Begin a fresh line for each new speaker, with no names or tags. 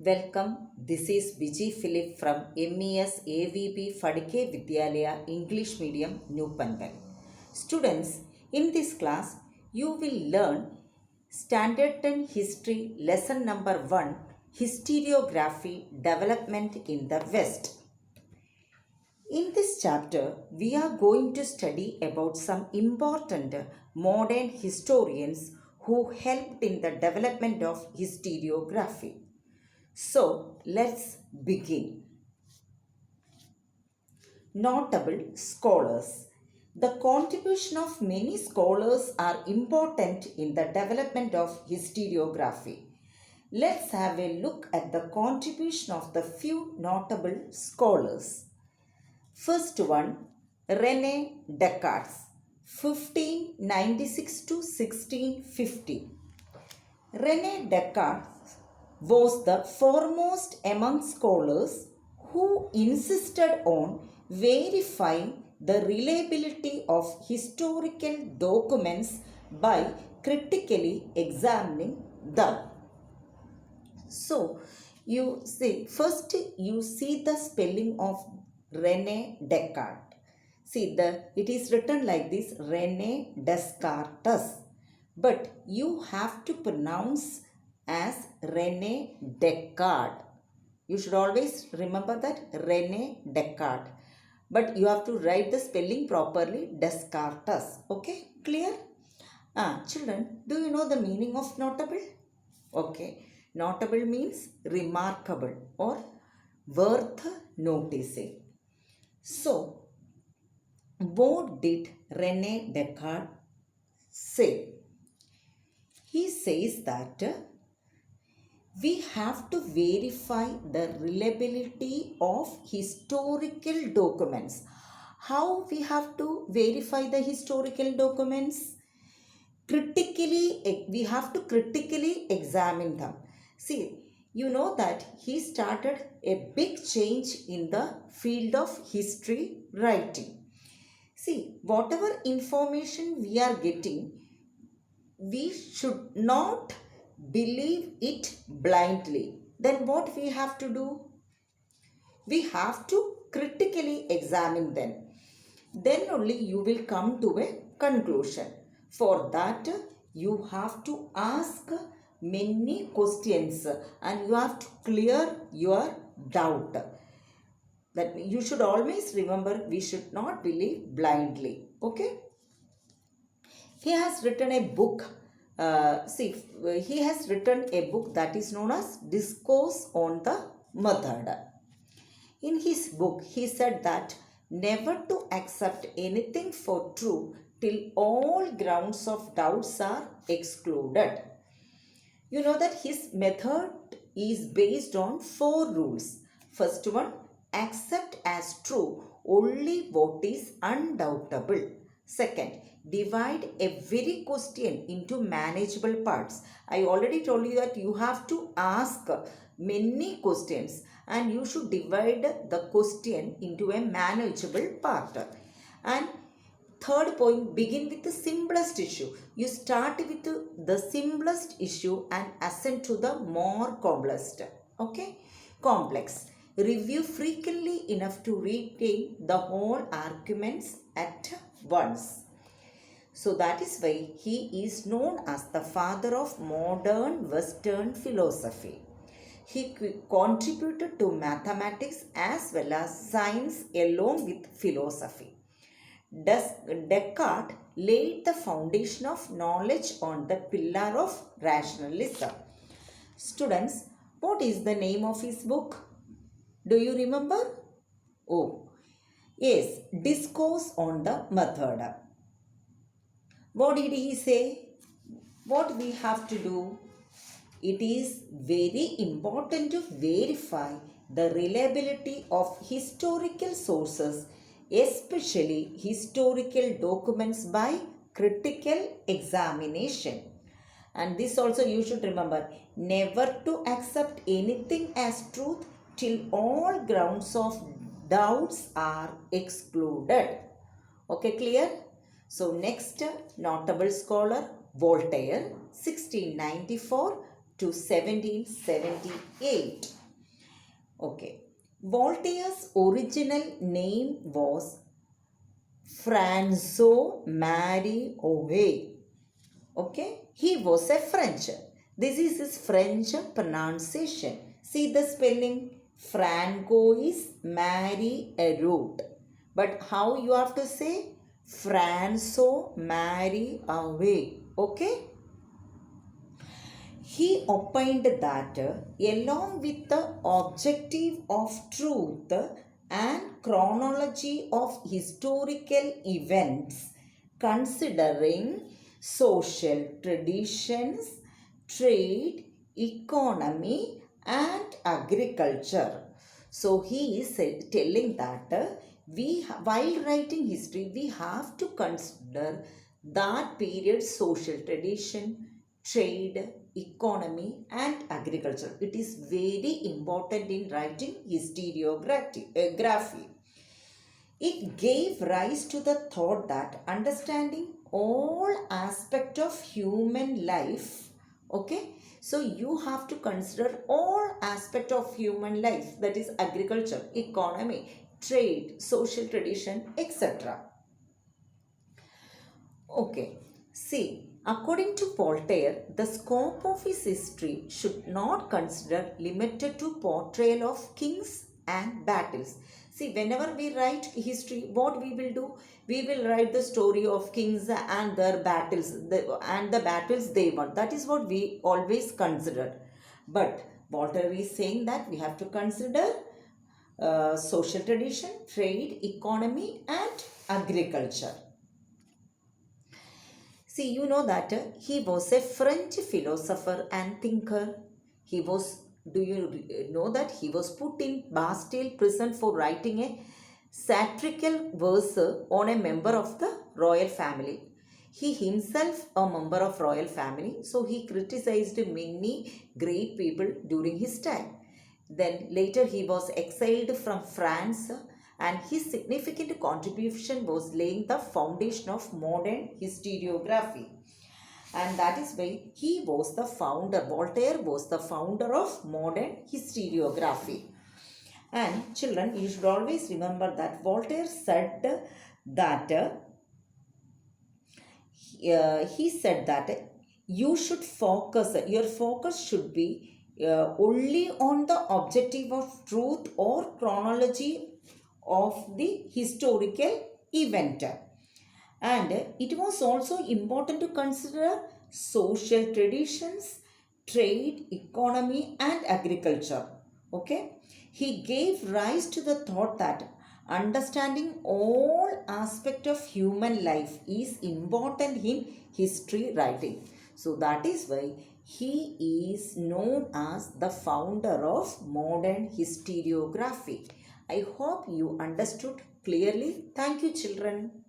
Welcome. This is Vijay Philip from MES AVP Fadike Vidyalaya English Medium New Panvel. Students, in this class, you will learn Standard 10 History Lesson number 1 Historiography Development in the West. In this chapter, we are going to study about some important modern historians who helped in the development of historiography. So, let's begin. Notable scholars. The contribution of many scholars are important in the development of historiography. Let's have a look at the contribution of the few notable scholars. First one, René Descartes, 1596 to 1650. René Descartes was the foremost among scholars who insisted on verifying the reliability of historical documents by critically examining them. So, you see, first you see the spelling of René Descartes. See, it is written like this, René Descartes. But you have to pronounce as René Descartes. You should always remember that René Descartes. But you have to write the spelling properly, Descartes. Okay, clear? Children, do you know the meaning of notable? Okay, notable means remarkable or worth noticing. So, what did René Descartes say? He says that we have to verify the reliability of historical documents. How we have to verify the historical documents? We have to critically examine them. See, you know that he started a big change in the field of history writing. See, whatever information we are getting, we should not believe it blindly. Then what we have to do? We have to critically examine them. Then only you will come to a conclusion. For that, you have to ask many questions and you have to clear your doubt. That you should always remember, we should not believe blindly. Okay? He has written a book. He has written a book that is known as Discourse on the Method. In his book, he said that never to accept anything for true till all grounds of doubts are excluded. You know that his method is based on 4 rules. First one, accept as true only what is undoubtable. Second, divide every question into manageable parts. I already told you that you have to ask many questions and you should divide the question into a manageable part. And third point, begin with the simplest issue. You start with the simplest issue and ascend to the more complex. Okay? Complex. Review frequently enough to retain the whole arguments at once. So that is why he is known as the father of modern Western philosophy. He contributed to mathematics as well as science along with philosophy. Descartes laid the foundation of knowledge on the pillar of rationalism. Students, what is the name of his book? Do you remember? Oh, yes, Discourse on the Method. What did he say? What we have to do? It is very important to verify the reliability of historical sources, especially historical documents, by critical examination. And this also you should remember, never to accept anything as truth till all grounds of doubts are excluded. Okay, clear? So next notable scholar, Voltaire, 1694 to 1778. Okay. Voltaire's original name was Francois Marie Arouet. Okay. He was a French. This is his French pronunciation. See the spelling. Francois Marie Arouet. But how you have to say? Francois Marie Arouet. Okay. He opined that along with the objective of truth and chronology of historical events, considering social traditions, trade, economy, and agriculture. So he is telling that while writing history, we have to consider that period social tradition, trade, economy, and agriculture. It is very important in writing historiography. It gave rise to the thought that understanding all aspect of human life, okay, so you have to consider all aspect of human life, that is agriculture, economy, trade, social tradition, etc. Okay, see, according to Voltaire, the scope of his history should not consider limited to portrayal of kings and battles. See, whenever we write history, what we will do? We will write the story of kings and their battles and the battles they won. That is what we always consider. But Voltaire is saying that we have to consider social tradition, trade, economy, and agriculture. See, you know that he was a French philosopher and thinker. He was, do you know that he was put in Bastille prison for writing a satirical verse on a member of the royal family. He himself a member of royal family, so he criticized many great people during his time. Then later he was exiled from France, and his significant contribution was laying the foundation of modern historiography. And that is why he was the founder, Voltaire was the founder of modern historiography. And children, you should always remember that Voltaire said that he said that you should focus, your focus should be only on the objective of truth or chronology of the historical event. And it was also important to consider social traditions, trade, economy, and agriculture. Okay. He gave rise to the thought that understanding all aspect of human life is important in history writing. So that is why he is known as the founder of modern historiography. I hope you understood clearly. Thank you, children.